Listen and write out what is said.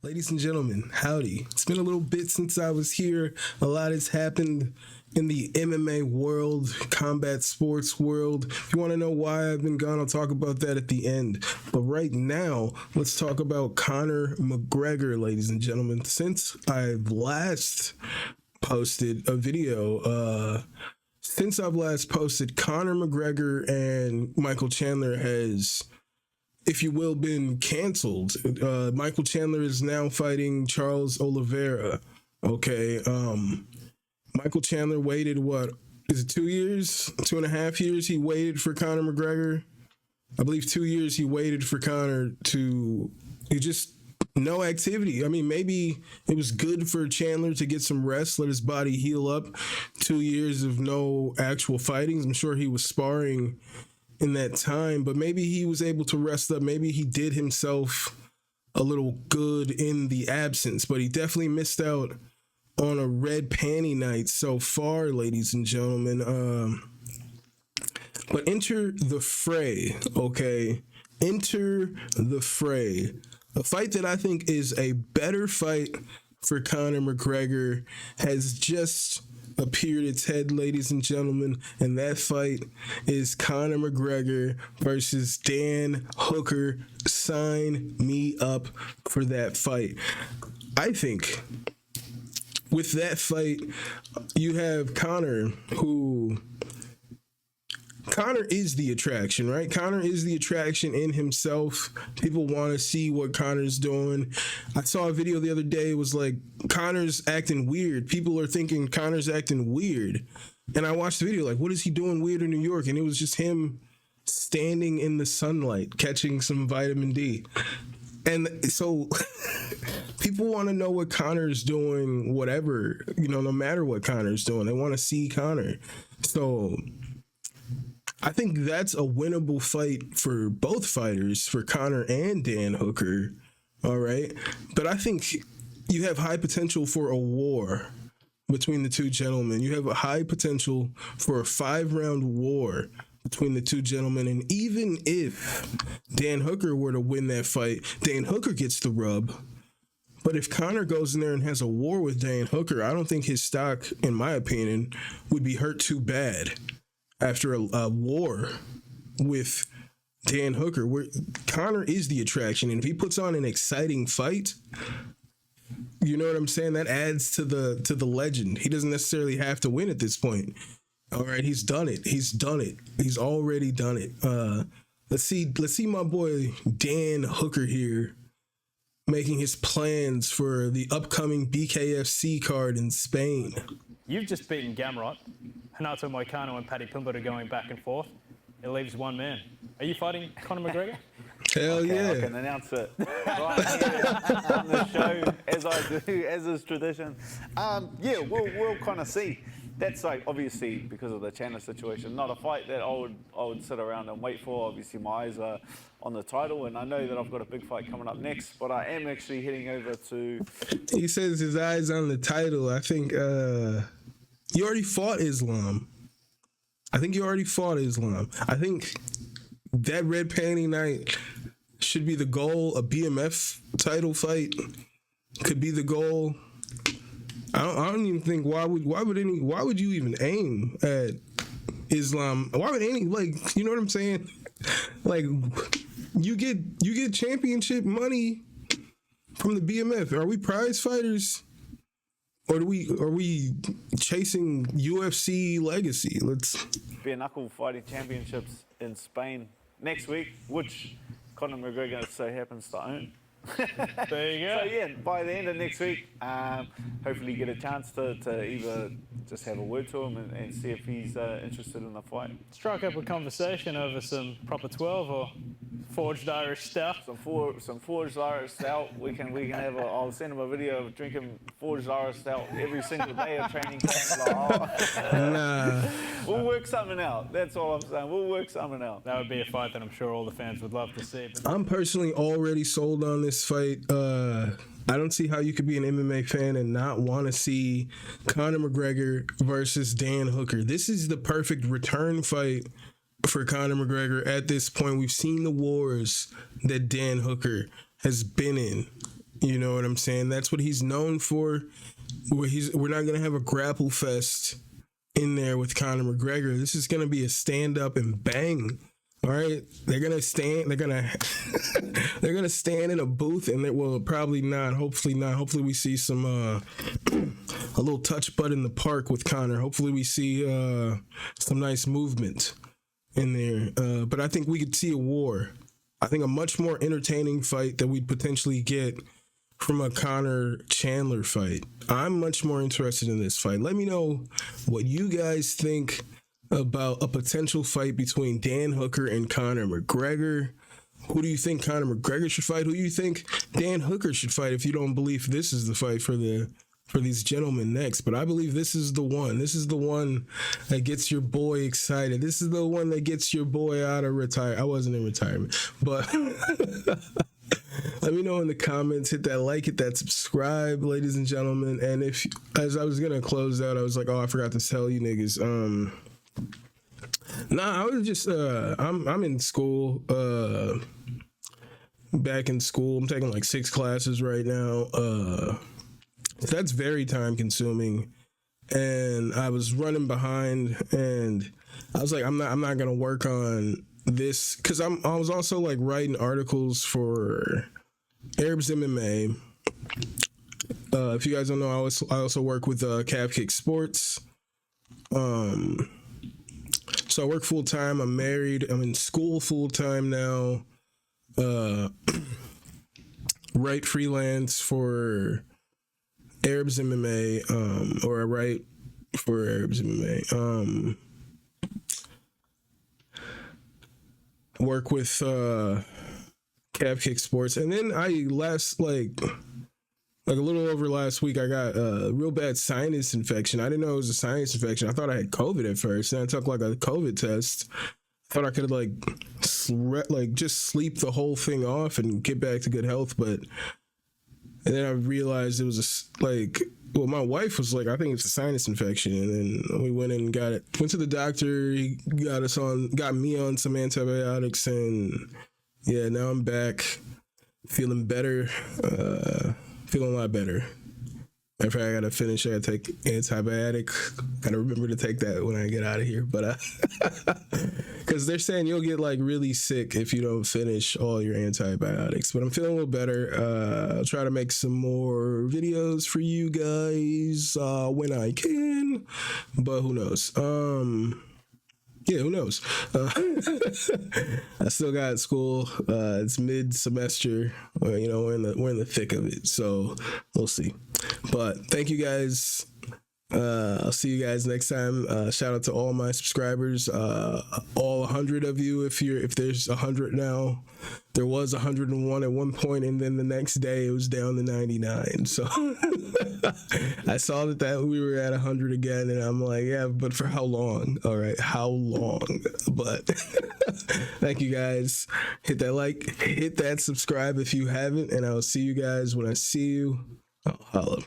Ladies and gentlemen, howdy. It's been a little bit since I was here. A lot has happened in the MMA world, combat sports world. If you want to know why I've been gone, I'll talk about that at the end. But right now, let's talk about Conor McGregor, ladies and gentlemen. Since I've last posted a video, Conor McGregor and Michael Chandler has, if you will, been canceled. Michael Chandler is now fighting Charles Oliveira. Okay. Michael Chandler waited, what is it, 2 years, 2.5 years? He waited for Conor McGregor. I believe 2 years he waited for Conor just no activity. I mean, maybe it was good for Chandler to get some rest, let his body heal up. 2 years of no actual fightings. I'm sure he was sparring in that time, but maybe he was able to rest up. Maybe he did himself a little good in the absence, but he definitely missed out on a red panty night so far, ladies and gentlemen. But enter the fray, okay? Enter the fray. A fight that I think is a better fight for Conor McGregor has just appeared its head, ladies and gentlemen, and that fight is Conor McGregor versus Dan Hooker. Sign me up for that fight. I think with that fight, you have Conor is the attraction, right? Conor is the attraction in himself. People want to see what Conor's doing. I saw a video the other day. It was like, Conor's acting weird. People are thinking Conor's acting weird. And I watched the video like, what is he doing weird in New York? And it was just him standing in the sunlight, catching some vitamin D. And so people want to know what Conor's doing, whatever, no matter what Conor's doing. They want to see Conor. So I think that's a winnable fight for both fighters, for Conor and Dan Hooker. All right. But I think you have high potential for a war between the two gentlemen. You have a high potential for a 5-round war between the two gentlemen. And even if Dan Hooker were to win that fight, Dan Hooker gets the rub. But if Conor goes in there and has a war with Dan Hooker, I don't think his stock, in my opinion, would be hurt too bad after a war with Dan Hooker, where Conor is the attraction. And if he puts on an exciting fight, you know what I'm saying? That adds to the legend. He doesn't necessarily have to win at this point. All right, he's done it. He's already done it. Let's see my boy Dan Hooker here making his plans for the upcoming BKFC card in Spain. You've just beaten Gamrot. Renato Moicano and Paddy Pimblett are going back and forth. It leaves one man. Are you fighting Conor McGregor? Hell yeah. I can announce it right here on the show, as I do, as is tradition. We'll kind of see. That's like, obviously, because of the Chandler situation, not a fight that I would sit around and wait for. Obviously, my eyes are on the title, and I know that I've got a big fight coming up next, but I am actually heading over to... He says his eyes on the title. I think you already fought Islam. I think that red panty night should be the goal. A BMF title fight could be the goal. I don't even think why would you even aim at Islam? Why would any, like, you know what I'm saying? Like, you get championship money from the BMF. Are we prize fighters? Or are we chasing UFC legacy? Let's bare knuckle fighting championships in Spain next week, which Conor McGregor so happens to own. There you go. So yeah, by the end of next week, hopefully get a chance to either just have a word to him and see if he's interested in the fight. Strike up a conversation over some proper 12 or forged Irish stout. Some forged Irish stout. We can have I'll send him a video of drinking forged Irish stout every single day of training camp. nah. We'll work something out. That's all I'm saying. We'll work something out. That would be a fight that I'm sure all the fans would love to see. But I'm personally already sold on this fight. I don't see how you could be an MMA fan and not want to see Conor McGregor versus Dan Hooker. This is the perfect return fight for Conor McGregor at this point. We've seen the wars that Dan Hooker has been in. You know what I'm saying? That's what he's known for. We're not gonna have a grapple fest in there with Conor McGregor. This is gonna be a stand up and bang. All right, they're gonna stand. They're gonna they're gonna stand in a booth, and it will probably not. Hopefully not. Hopefully we see some a little touch butt in the park with Conor. Hopefully we see some nice movement in there. But I think we could see a war. I think a much more entertaining fight that we'd potentially get from a Conor Chandler fight. I'm much more interested in this fight. Let me know what you guys think about a potential fight between Dan Hooker and Conor McGregor. Who do you think Conor McGregor should fight? Who do you think Dan Hooker should fight if you don't believe this is the fight for these gentlemen next? But I believe this is the one. This is the one that gets your boy excited. This is the one that gets your boy out of retirement. I wasn't in retirement, but let me know in the comments. Hit that like, hit that subscribe, ladies and gentlemen. And if, as I was gonna close out, I was like, oh, I forgot to tell you niggas. I was just I'm in school. Back in school. I'm taking like 6 classes right now. That's very time consuming. And I was running behind, and I was like, I'm not gonna work on this because I was also like writing articles for Arabs MMA. If you guys don't know, I also work with Calf Kick Sports. So I work full time. I'm married. I'm in school full time now. Write freelance for Arabs MMA, or I write for Arabs MMA. Work with Calf Kick Sports, and then I like a little over last week, I got a real bad sinus infection. I didn't know it was a sinus infection. I thought I had COVID at first. Then I took like a COVID test. Thought I could just sleep the whole thing off and get back to good health. And then I realized it was my wife was like, I think it's a sinus infection. And then we went in and got it. Went to the doctor. He got me on some antibiotics. And yeah, now I'm back feeling better. Feeling a lot better. In fact, I gotta finish. I gotta take antibiotic. Gotta remember to take that when I get out of here. But because they're saying you'll get like really sick if you don't finish all your antibiotics. But I'm feeling a little better. I'll try to make some more videos for you guys when I can. But who knows? Yeah, who knows? I still got school. It's mid-semester. We're in the thick of it, so we'll see. But thank you guys. I'll see you guys next time. Shout out to all my subscribers, all 100 of you. If there's 100 now, there was 101 at one point, and then the next day it was down to 99. So I saw that we were at 100 again, and I'm like, yeah, but for how long? All right, how long? But thank you guys. Hit that like, hit that subscribe if you haven't, and I'll see you guys when I see you. I'll holla.